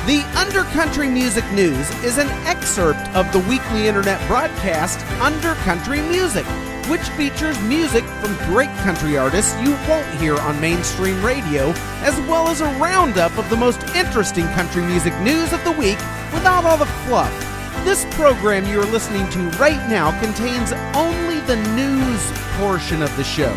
The Undercountry Music News is an excerpt of the weekly internet broadcast Undercountry Music, which features music from great country artists you won't hear on mainstream radio, as well as a roundup of the most interesting country music news of the week without all the fluff. This program you're listening to right now contains only the news portion of the show.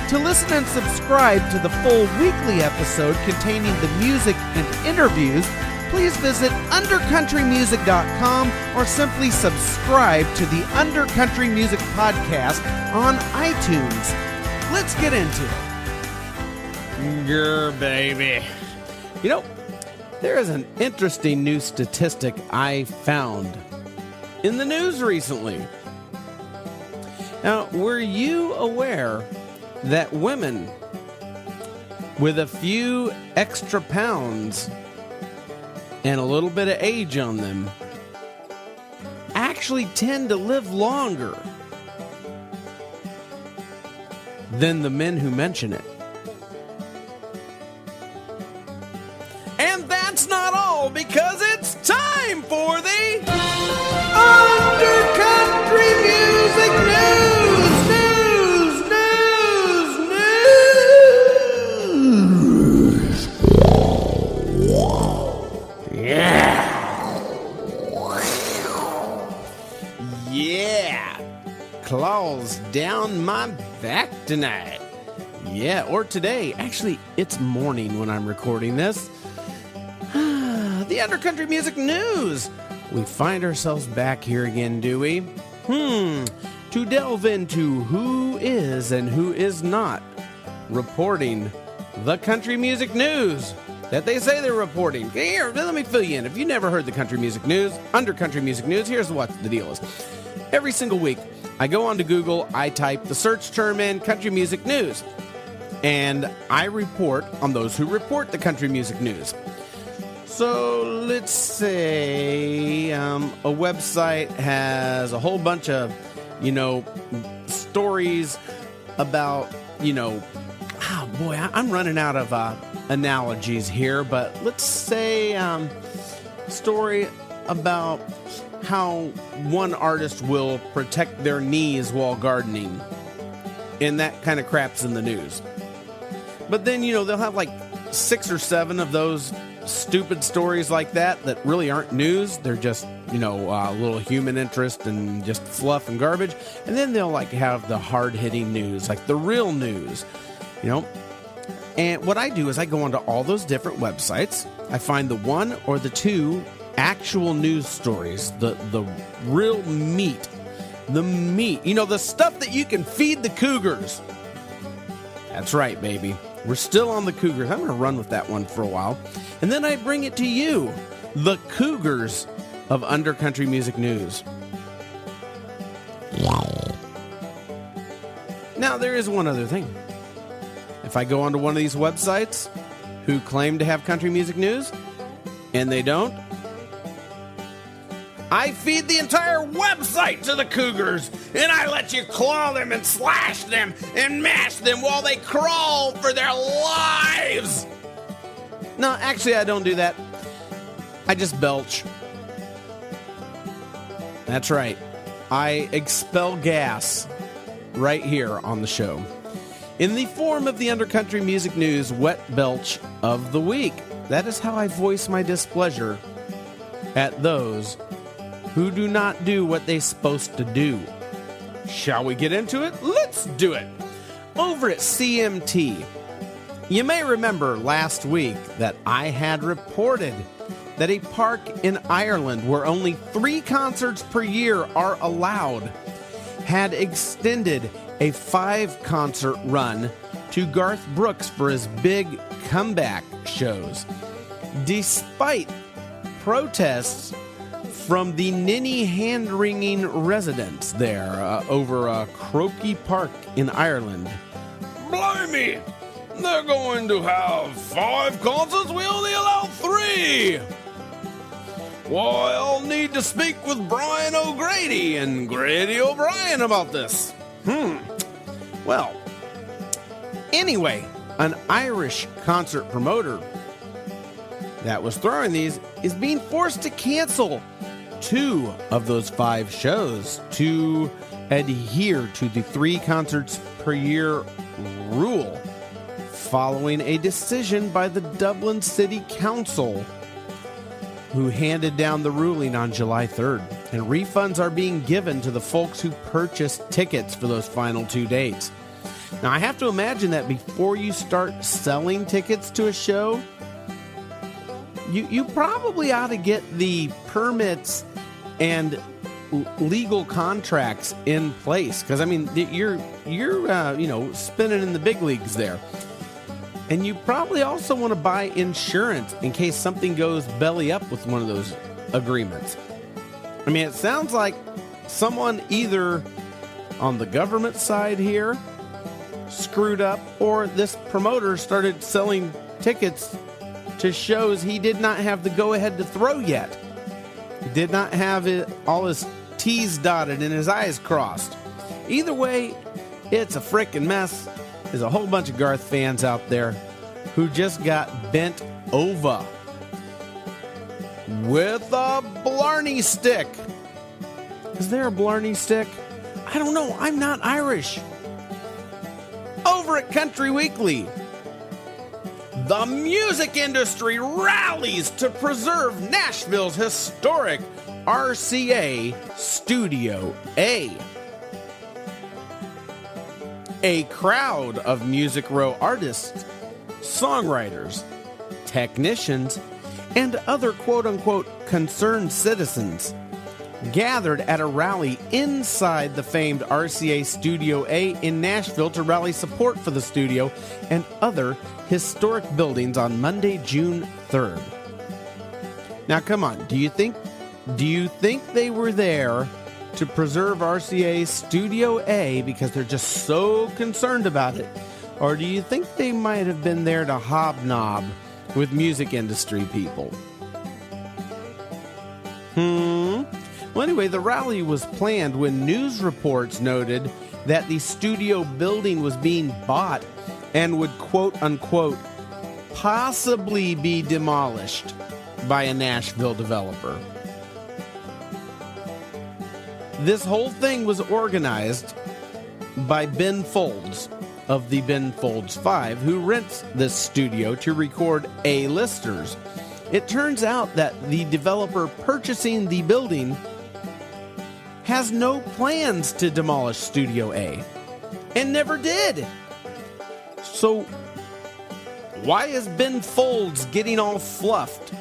To listen and subscribe to the full weekly episode containing the music and interviews, please visit undercountrymusic.com or simply subscribe to the Undercountry Music Podcast on iTunes. Let's get into it. Grr, baby. You know, there is an interesting new statistic I found in the news recently. Now, were you aware that women with a few extra pounds and a little bit of age on them actually tend to live longer than the men who mention it? And that's not all, because it's time for the Undercountry Music News! Yeah! Claws down my back tonight. Yeah, or today. Actually, it's morning when I'm recording this. The Undercountry Music News. We find ourselves back here again, do we? To delve into who is and who is not reporting the country music news that they say they're reporting. Here, let me fill you in. If you never heard the country music news, Undercountry Music News, here's what the deal is. Every single week, I go onto Google, I type the search term in country music news, and I report on those who report the country music news. So let's say a website has a whole bunch of, stories about, oh boy, I'm running out of analogies here, but let's say story about how one artist will protect their knees while gardening, and that kind of crap's in the news. But then, they'll have like 6 or 7 of those stupid stories like that really aren't news. They're just, a little human interest and just fluff and garbage. And then they'll have the hard-hitting news, like the real news, And what I do is I go onto all those different websites. I find the 1 or the 2 actual news stories, the real meat, the stuff that you can feed the cougars. That's right, baby. We're still on the cougars. I'm going to run with that one for a while. And then I bring it to you, the cougars of Undercountry Music News. Now, there is one other thing. If I go onto one of these websites who claim to have country music news, and they don't, I feed the entire website to the cougars, and I let you claw them and slash them and mash them while they crawl for their lives. No, actually, I don't do that. I just belch. That's right. I expel gas right here on the show in the form of the Undercountry Music News Wet Belch of the Week. That is how I voice my displeasure at those who do not do what they're supposed to do. Shall we get into it? Let's do it. Over at CMT, you may remember last week that I had reported that a park in Ireland where only 3 concerts per year are allowed had extended a 5-concert run to Garth Brooks for his big comeback shows, despite protests from the ninny hand-wringing residents there over Croaking Park in Ireland. Blimey! They're going to have 5 concerts? We only allow 3! Well, I'll need to speak with Brian O'Grady and Grady O'Brien about this. Well, anyway, an Irish concert promoter that was throwing these is being forced to cancel 2 of those 5 shows to adhere to the 3 concerts per year rule, following a decision by the Dublin City Council, who handed down the ruling on July 3rd. And refunds are being given to the folks who purchased tickets for those final 2 dates. Now, I have to imagine that before you start selling tickets to a show, you probably ought to get the permits and legal contracts in place, because I mean you're spinning in the big leagues there, and you probably also want to buy insurance in case something goes belly up with one of those agreements. I mean, it sounds like someone either on the government side here screwed up, or this promoter started selling tickets to shows he did not have the go-ahead to throw yet. He did not have all his T's dotted and his I's crossed. Either way, it's a frickin' mess. There's a whole bunch of Garth fans out there who just got bent over with a Blarney stick. Is there a Blarney stick? I don't know. I'm not Irish. Over at Country Weekly, the music industry rallies to preserve Nashville's historic RCA Studio A. A crowd of Music Row artists, songwriters, technicians, and other quote-unquote concerned citizens gathered at a rally inside the famed RCA Studio A in Nashville to rally support for the studio and other historic buildings on Monday, June 3rd. Now, come on, do you think they were there to preserve RCA Studio A because they're just so concerned about it? Or do you think they might have been there to hobnob with music industry people? Well, anyway, the rally was planned when news reports noted that the studio building was being bought and would, quote-unquote, possibly be demolished by a Nashville developer. This whole thing was organized by Ben Folds of the Ben Folds 5, who rents this studio to record A-listers. It turns out that the developer purchasing the building has no plans to demolish Studio A, and never did. So, why is Ben Folds getting all fluffed?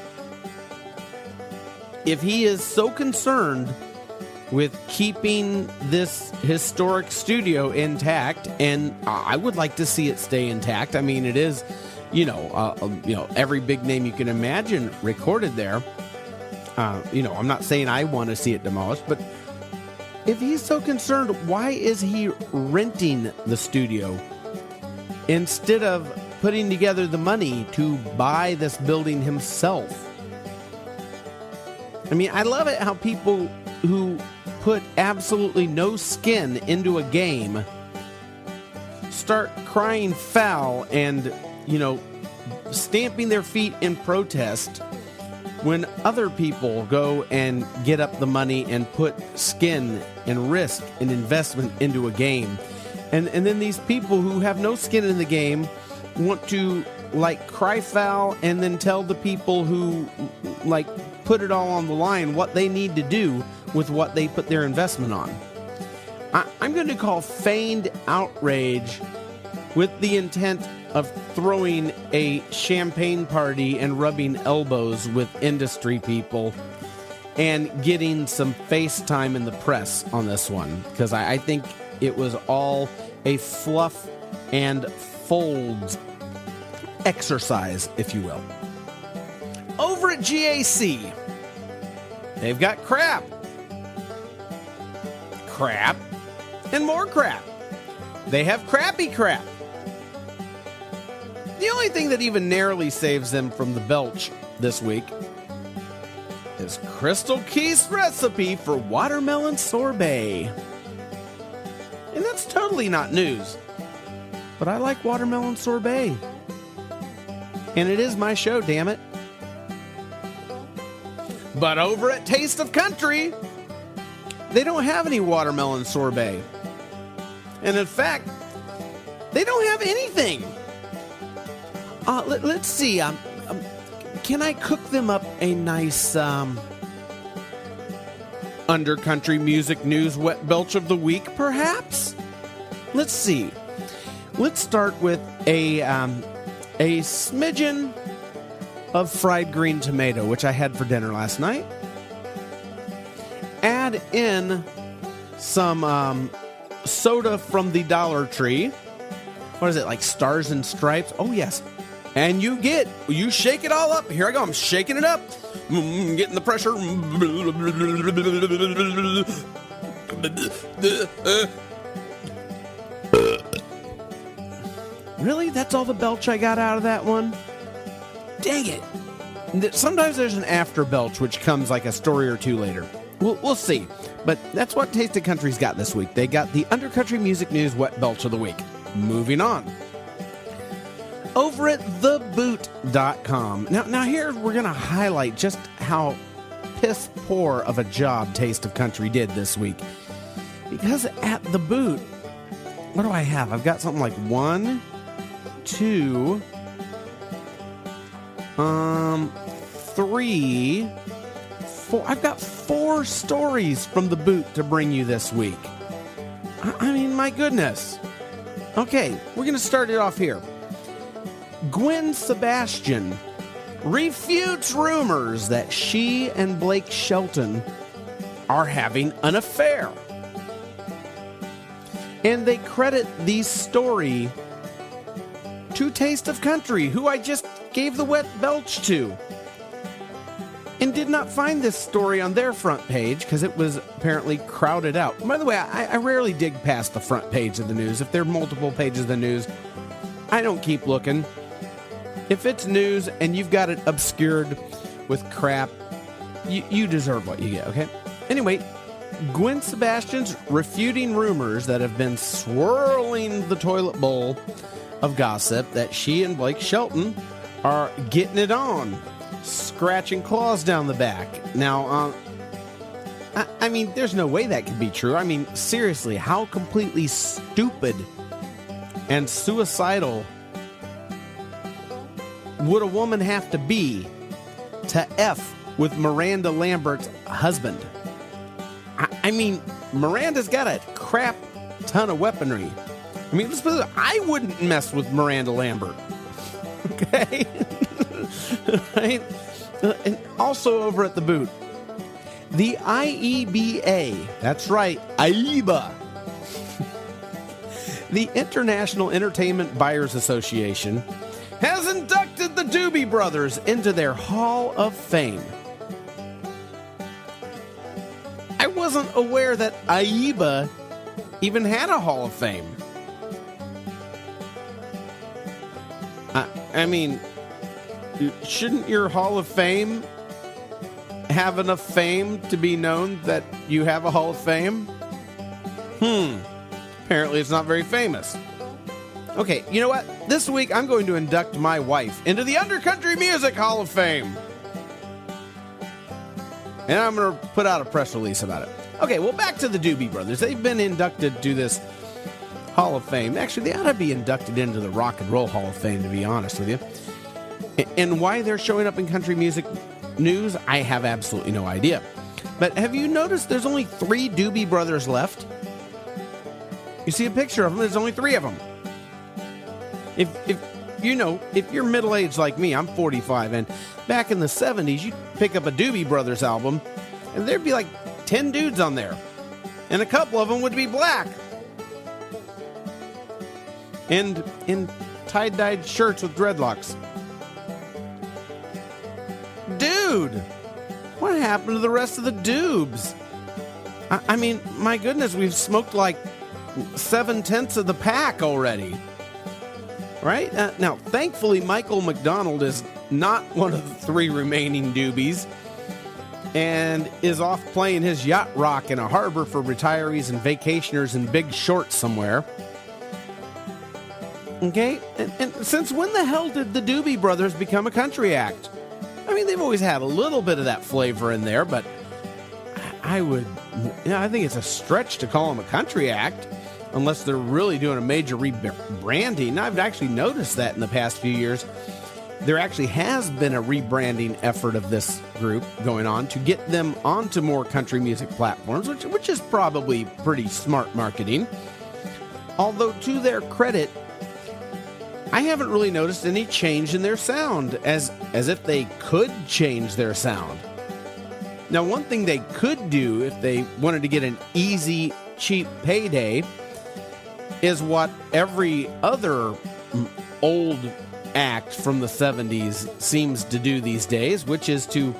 If he is so concerned with keeping this historic studio intact, and I would like to see it stay intact. I mean, it is, every big name you can imagine recorded there. I'm not saying I want to see it demolished, but if he's so concerned, why is he renting the studio instead of putting together the money to buy this building himself? I mean, I love it how people who put absolutely no skin into a game start crying foul and, stamping their feet in protest when other people go and get up the money and put skin and risk and investment into a game. And then these people who have no skin in the game want to, cry foul and then tell the people who, put it all on the line what they need to do with what they put their investment on. I'm going to call feigned outrage with the intent of throwing a champagne party and rubbing elbows with industry people and getting some FaceTime in the press on this one, because I think it was all a fluff and folds exercise, if you will. Over at GAC, they've got crap, and more crap. They have crappy crap. The only thing that even narrowly saves them from the belch this week is Crystal Keith's recipe for watermelon sorbet. And that's totally not news, but I like watermelon sorbet. And it is my show, damn it. But over at Taste of Country, they don't have any watermelon sorbet. And in fact, they don't have anything. Let's see. Can I cook them up a nice undercountry music news wet belch of the week, perhaps? Let's see. Let's start with a smidgen of fried green tomato, which I had for dinner last night. Add in some soda from the Dollar Tree. What is it, like Stars and Stripes? Oh, yes. And you shake it all up. Here I go. I'm shaking it up. Getting the pressure. Really? That's all the belch I got out of that one? Dang it. Sometimes there's an after belch, which comes like a story or two later. We'll see. But that's what Taste of Country's got this week. They got the Undercountry Music News Wet Belch of the Week. Moving on. Over at theboot.com. Now here we're going to highlight just how piss poor of a job Taste of Country did this week. Because at The Boot, what do I have? I've got something like 1, 2, 3, 4. I've got 4 stories from The Boot to bring you this week. I mean, my goodness. Okay, we're going to start it off here. Gwen Sebastien refutes rumors that she and Blake Shelton are having an affair. And they credit the story to Taste of Country, who I just gave the wet belch to. And did not find this story on their front page because it was apparently crowded out. By the way, I rarely dig past the front page of the news. If there are multiple pages of the news, I don't keep looking. If it's news and you've got it obscured with crap, you deserve what you get, okay? Anyway, Gwen Sebastian's refuting rumors that have been swirling the toilet bowl of gossip that she and Blake Shelton are getting it on, scratching claws down the back. Now, I mean, there's no way that could be true. I mean, seriously, how completely stupid and suicidal would a woman have to be to F with Miranda Lambert's husband? I mean, Miranda's got a crap ton of weaponry. I mean, let's put it, I wouldn't mess with Miranda Lambert. Okay? Right? And also over at The Boot, the IEBA, that's right, ieba, the International Entertainment Buyers Association, has inducted the Doobie Brothers into their Hall of Fame. I wasn't aware that ieba even had a Hall of Fame. I mean, shouldn't your Hall of Fame have enough fame to be known that you have a Hall of Fame? Apparently it's not very famous. Okay, you know what? This week I'm going to induct my wife into the Undercountry Music Hall of Fame. And I'm going to put out a press release about it. Okay, well, back to the Doobie Brothers. They've been inducted to this Hall of Fame. Actually, they ought to be inducted into the Rock and Roll Hall of Fame, to be honest with you. And why they're showing up in country music news, I have absolutely no idea. But have you noticed there's only 3 Doobie Brothers left? You see a picture of them, there's only 3 of them. If you're middle-aged like me, I'm 45, and back in the 70s, you'd pick up a Doobie Brothers album, and there'd be like 10 dudes on there. And a couple of them would be black. And in tie-dyed shirts with dreadlocks. Dude! What happened to the rest of the Doobs? I mean, my goodness, we've smoked like 7/10 of the pack already. Right? Now, thankfully, Michael McDonald is not one of the 3 remaining Doobies and is off playing his yacht rock in a harbor for retirees and vacationers in big shorts somewhere. Okay? And since when the hell did the Doobie Brothers become a country act? I I mean, they've always had a little bit of that flavor in there, but I think it's a stretch to call them a country act unless they're really doing a major rebranding. I've actually noticed that in the past few years. There actually has been a rebranding effort of this group going on to get them onto more country music platforms, which is probably pretty smart marketing. Although, to their credit, I haven't really noticed any change in their sound, as if they could change their sound. Now, one thing they could do if they wanted to get an easy, cheap payday is what every other old act from the 70s seems to do these days, which is to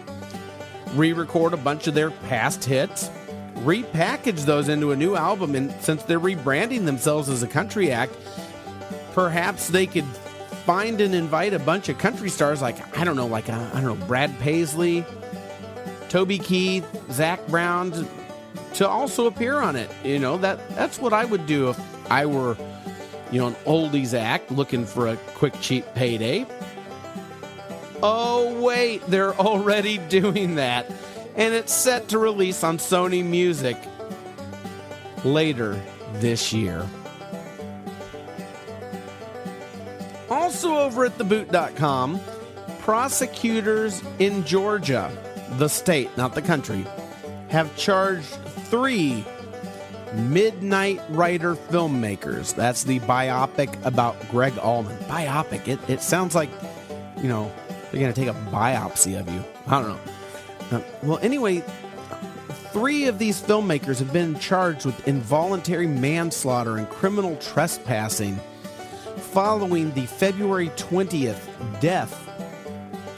re-record a bunch of their past hits, repackage those into a new album, and since they're rebranding themselves as a country act, perhaps they could find and invite a bunch of country stars like Brad Paisley, Toby Keith, Zach Brown to also appear on it. That's what I would do if I were an oldies act looking for a quick, cheap payday. Oh, wait, they're already doing that. And it's set to release on Sony Music later this year. Also over at theboot.com, prosecutors in Georgia, the state, not the country, have charged 3 Midnight Rider filmmakers. That's the biopic about Greg Allman. Biopic. It sounds like, they're going to take a biopsy of you. I don't know. Well, anyway, 3 of these filmmakers have been charged with involuntary manslaughter and criminal trespassing following the February 20th death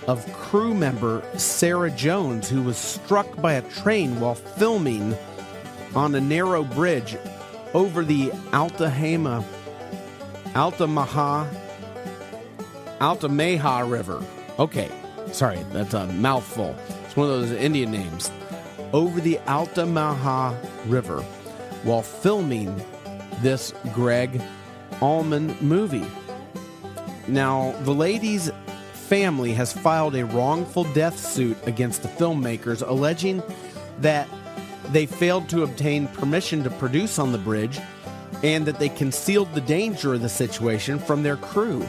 of crew member Sarah Jones, who was struck by a train while filming on a narrow bridge over the Altamaha River. Okay, sorry, that's a mouthful. It's one of those Indian names. Over the Altamaha River while filming this Greg Allman movie. Now, the lady's family has filed a wrongful death suit against the filmmakers, alleging that they failed to obtain permission to produce on the bridge and that they concealed the danger of the situation from their crew.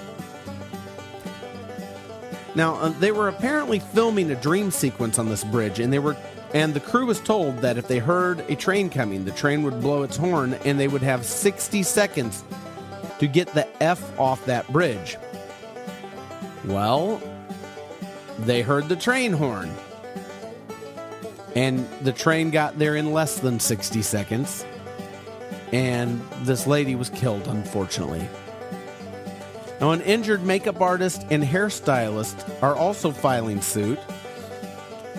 Now, they were apparently filming a dream sequence on this bridge, and the crew was told that if they heard a train coming, the train would blow its horn and they would have 60 seconds to get the F off that bridge. Well, they heard the train horn. And the train got there in less than 60 seconds. And this lady was killed, unfortunately. Now, an injured makeup artist and hairstylist are also filing suit.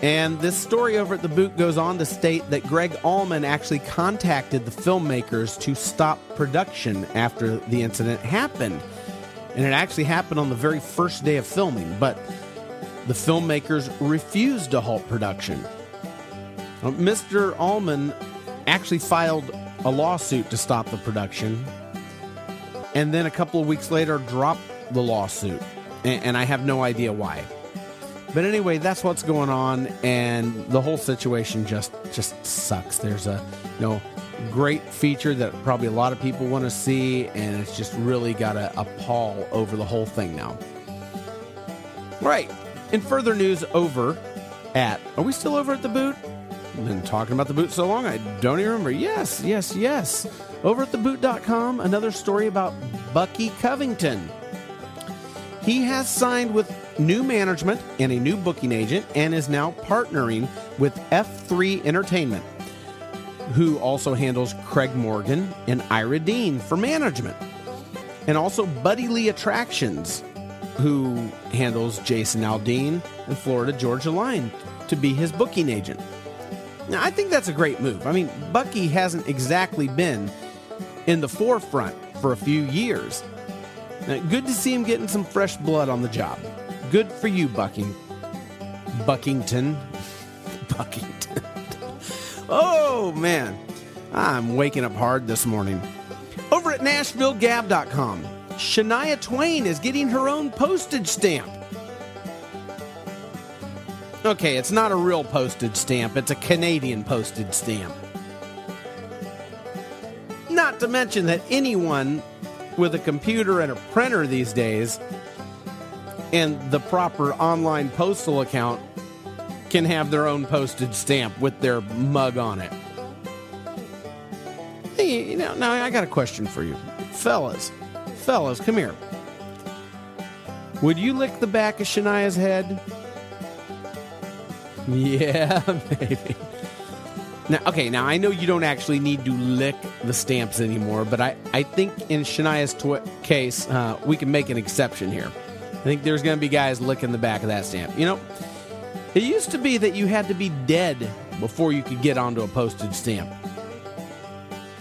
And this story over at The Boot goes on to state that Greg Allman actually contacted the filmmakers to stop production after the incident happened. And it actually happened on the very first day of filming, but the filmmakers refused to halt production. Mr. Allman actually filed a lawsuit to stop the production, and then a couple of weeks later dropped the lawsuit, and I have no idea why. But anyway, that's what's going on, and the whole situation just sucks. There's a great feature that probably a lot of people want to see, and it's just really got a pall over the whole thing now. Right. In further news over at... Are we still over at The Boot? I've been talking about The Boot so long, I don't even remember. Yes. Over at theboot.com, another story about Bucky Covington. He has signed with new management and a new booking agent and is now partnering with F3 Entertainment, who also handles Craig Morgan and Ira Dean for management. And also Buddy Lee Attractions, who handles Jason Aldean and Florida Georgia Line to be his booking agent. Now, I think that's a great move. I mean, Bucky hasn't exactly been in the forefront for a few years. Now, good to see him getting some fresh blood on the job. Good for you, Buckington. Oh, man. I'm waking up hard this morning. Over at NashvilleGab.com, Shania Twain is getting her own postage stamp. Okay, it's not a real postage stamp. It's a Canadian postage stamp. Not to mention that anyone with a computer and a printer these days and the proper online postal account can have their own postage stamp with their mug on it. Hey, now I got a question for you. Fellas, come here. Would you lick the back of Shania's head? Yeah, maybe. Now I know you don't actually need to lick the stamps anymore, but I think in Shania's case, we can make an exception here. I think there's going to be guys licking the back of that stamp. It used to be that you had to be dead before you could get onto a postage stamp.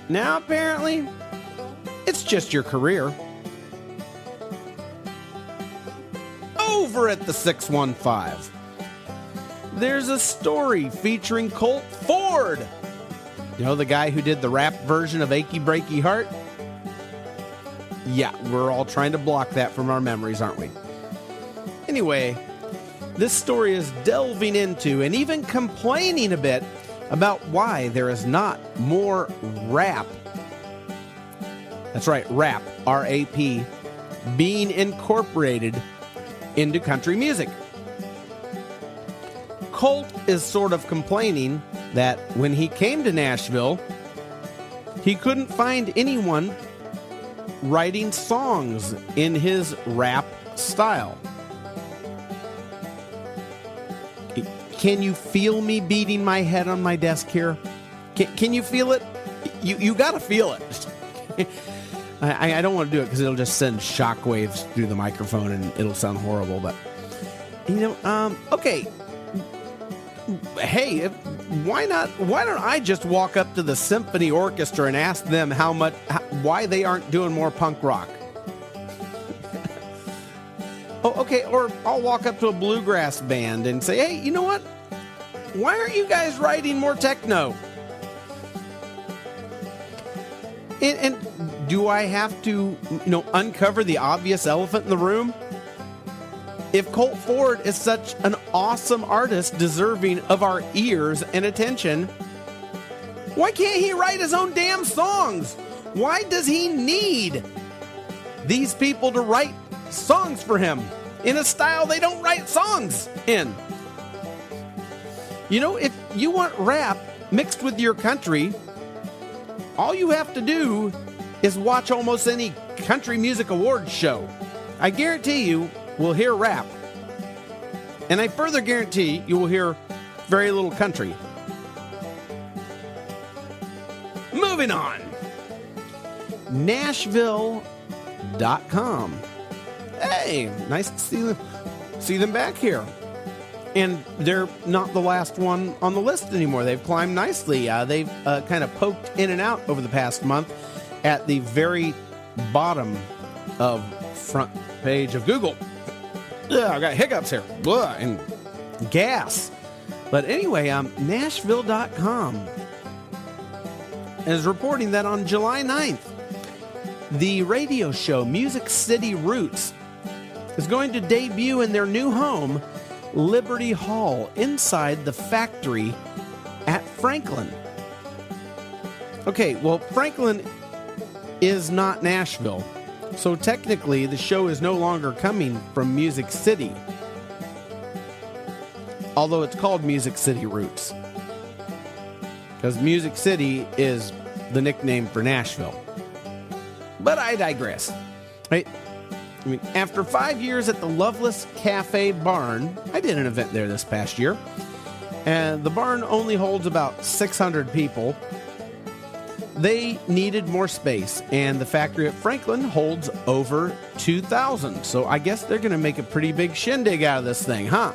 Now, apparently, it's just your career. Over at the 615, there's a story featuring Colt Ford. The guy who did the rap version of Achy Breaky Heart? Yeah, we're all trying to block that from our memories, aren't we? Anyway, this story is delving into and even complaining a bit about why there is not more rap. That's right, rap, R-A-P, being incorporated into country music. Colt is sort of complaining that when he came to Nashville, he couldn't find anyone writing songs in his rap style. Can you feel me beating my head on my desk here? Can you feel it? You got to feel it. I don't want to do it because it'll just send shockwaves through the microphone and it'll sound horrible. But, okay. Hey, why don't I just walk up to the symphony orchestra and ask them why they aren't doing more punk rock? Oh, okay, or I'll walk up to a bluegrass band and say, hey, you know what? Why aren't you guys writing more techno? And do I have to, uncover the obvious elephant in the room? If Colt Ford is such an awesome artist deserving of our ears and attention, why can't he write his own damn songs? Why does he need these people to write songs for him in a style they don't write songs in? If you want rap mixed with your country, all you have to do is watch almost any country music awards show. I guarantee you will hear rap. And I further guarantee you will hear very little country. Moving on. Nashville.com. Hey, nice to see them back here. And they're not the last one on the list anymore. They've climbed nicely. They've kind of poked in and out over the past month at the very bottom of front page of Google. I got hiccups here. And gas. But anyway, Nashville.com is reporting that on July 9th, the radio show Music City Roots is going to debut in their new home, Liberty Hall, inside the factory at Franklin. Okay, well, Franklin is not Nashville, so technically the show is no longer coming from Music City, although it's called Music City Roots, because Music City is the nickname for Nashville. But I digress. Right? After 5 years at the Loveless Cafe Barn, I did an event there this past year, and the barn only holds about 600 people. They needed more space, and the factory at Franklin holds over 2,000. So I guess they're going to make a pretty big shindig out of this thing, huh?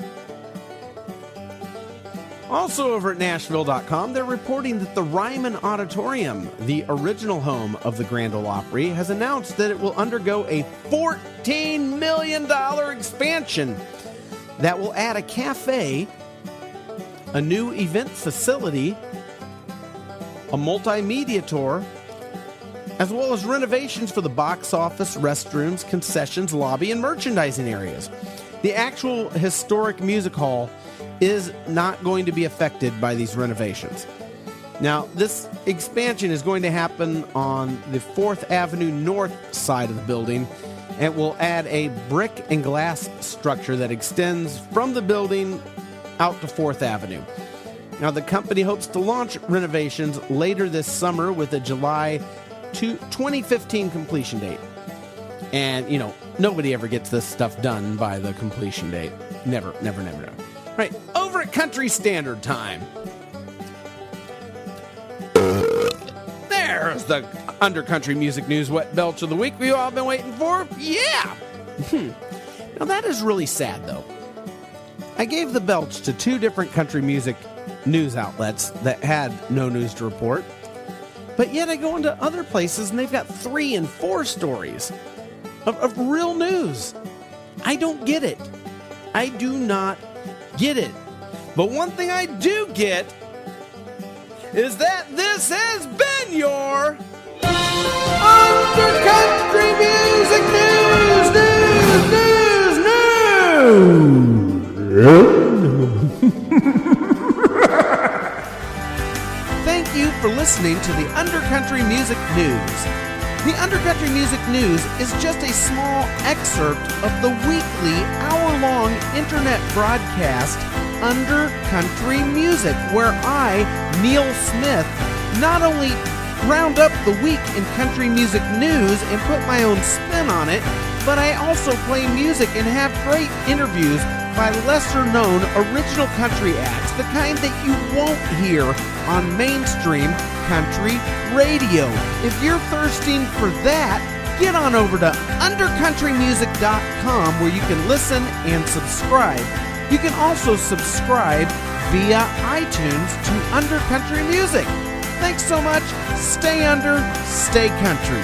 Also over at Nashville.com, they're reporting that the Ryman Auditorium, the original home of the Grand Ole Opry, has announced that it will undergo a $14 million expansion that will add a cafe, a new event facility, a multimedia tour, as well as renovations for the box office, restrooms, concessions, lobby, and merchandising areas. The actual historic music hall is not going to be affected by these renovations. Now, this expansion is going to happen on the 4th Avenue North side of the building, and it will add a brick and glass structure that extends from the building out to 4th Avenue. Now, the company hopes to launch renovations later this summer with a July 2015 completion date. And, you know, nobody ever gets this stuff done by the completion date. Never. Right, over at Country Standard Time. There's the Undercountry Music News Wet Belch of the Week we've all been waiting for. Yeah! Now, that is really sad, though. I gave the belch to 2 different country music news outlets that had no news to report, but yet I go into other places and they've got 3 and 4 stories of real news. I don't get it. I do not get it. But one thing I do get is that this has been your Undercountry Music News. Thank you for listening to the Undercountry Music News. The Undercountry Music News is just a small excerpt of the weekly hour-long internet broadcast Undercountry Music, where I, Neil Smith, not only round up the week in country music news and put my own spin on it, but I also play music and have great interviews by lesser-known original country acts, the kind that you won't hear on mainstream country radio. If you're thirsting for that, get on over to undercountrymusic.com where you can listen and subscribe. You can also subscribe via iTunes to Undercountry Music. Thanks so much. Stay under, stay country.